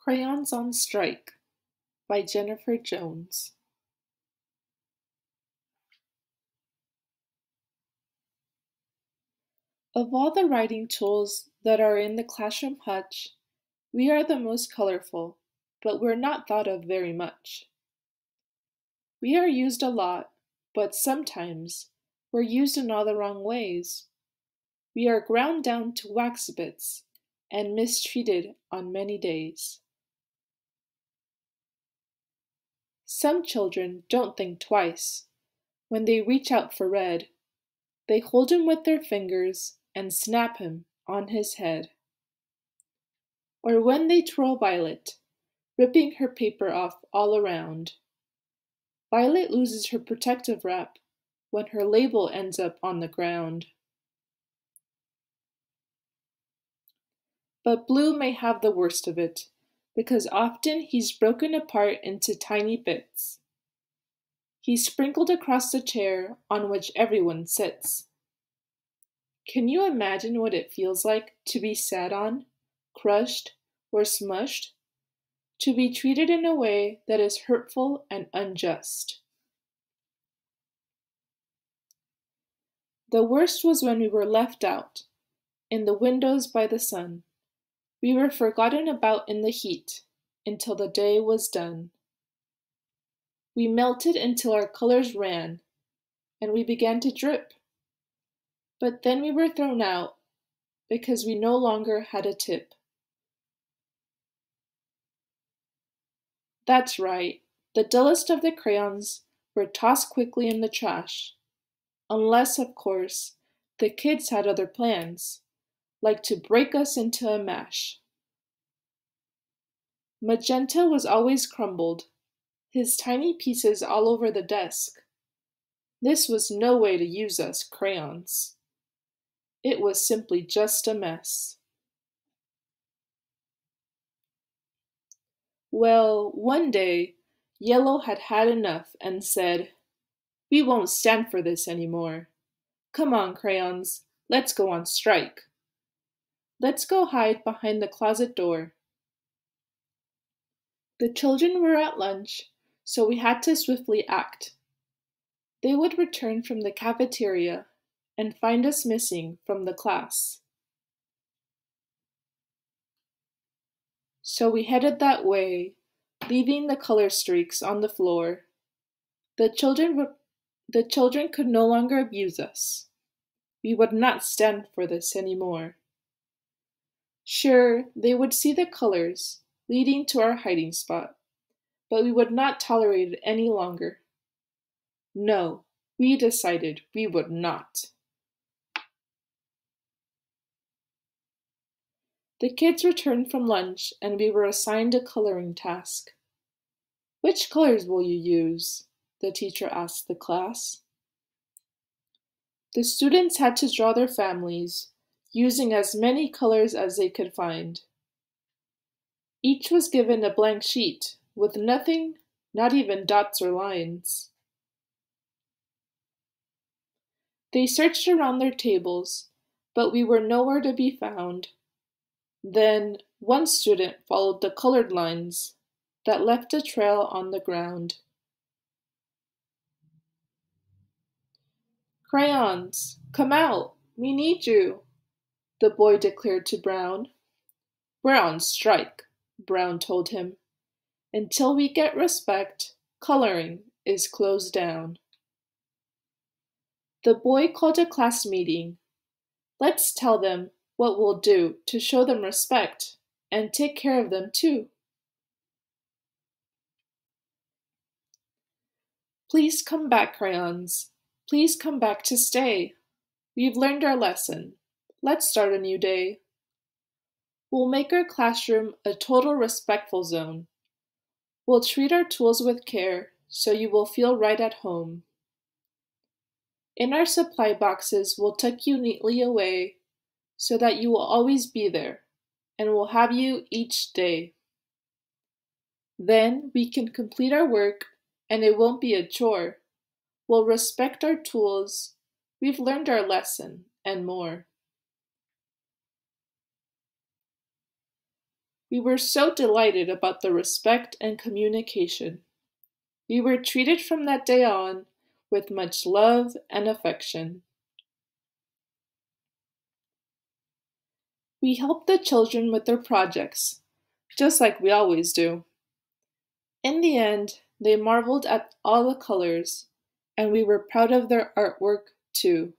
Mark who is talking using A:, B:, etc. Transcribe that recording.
A: Crayons on Strike by Jennifer Jones. Of all the writing tools that are in the classroom hutch, we are the most colorful, but we're not thought of very much. We are used a lot, but sometimes we're used in all the wrong ways. We are ground down to wax bits and mistreated on many days. Some children don't think twice. When they reach out for red, they hold him with their fingers and snap him on his head. Or when they twirl Violet, ripping her paper off all around. Violet loses her protective wrap when her label ends up on the ground. But Blue may have the worst of it, because often he's broken apart into tiny bits. He's sprinkled across the chair on which everyone sits. Can you imagine what it feels like to be sat on, crushed, or smushed? To be treated in a way that is hurtful and unjust. The worst was when we were left out, in the windows by the sun. We were forgotten about in the heat, until the day was done. We melted until our colors ran, and we began to drip. But then we were thrown out, because we no longer had a tip. That's right, the dullest of the crayons were tossed quickly in the trash. Unless, of course, the kids had other plans, like to break us into a mash. Magenta was always crumbled, his tiny pieces all over the desk. This was no way to use us crayons. It was simply just a mess. Well, one day, Yellow had had enough and said, "We won't stand for this anymore. Come on, crayons, let's go on strike. Let's go hide behind the closet door." The children were at lunch, so we had to swiftly act. They would return from the cafeteria and find us missing from the class. So we headed that way, leaving the color streaks on the floor. The children could no longer abuse us. We would not stand for this anymore. Sure, they would see the colors, leading to our hiding spot, but we would not tolerate it any longer. No, we decided we would not. The kids returned from lunch and we were assigned a coloring task. "Which colors will you use?" the teacher asked the class. The students had to draw their families, using as many colors as they could find. Each was given a blank sheet with nothing, not even dots or lines. They searched around their tables, but we were nowhere to be found. Then one student followed the colored lines that left a trail on the ground. "Crayons, come out, we need you," the boy declared to Brown. "We're on strike," Brown told him. "Until we get respect, coloring is closed down." The boy called a class meeting. "Let's tell them what we'll do to show them respect and take care of them too." "Please come back, crayons. Please come back to stay. We've learned our lesson. Let's start a new day. We'll make our classroom a total respectful zone. We'll treat our tools with care so you will feel right at home. In our supply boxes, we'll tuck you neatly away so that you will always be there, and we'll have you each day. Then we can complete our work, and it won't be a chore. We'll respect our tools, we've learned our lesson, and more. We were so delighted about the respect and communication. We were treated from that day on with much love and affection. We helped the children with their projects, just like we always do. In the end, they marveled at all the colors, and we were proud of their artwork too.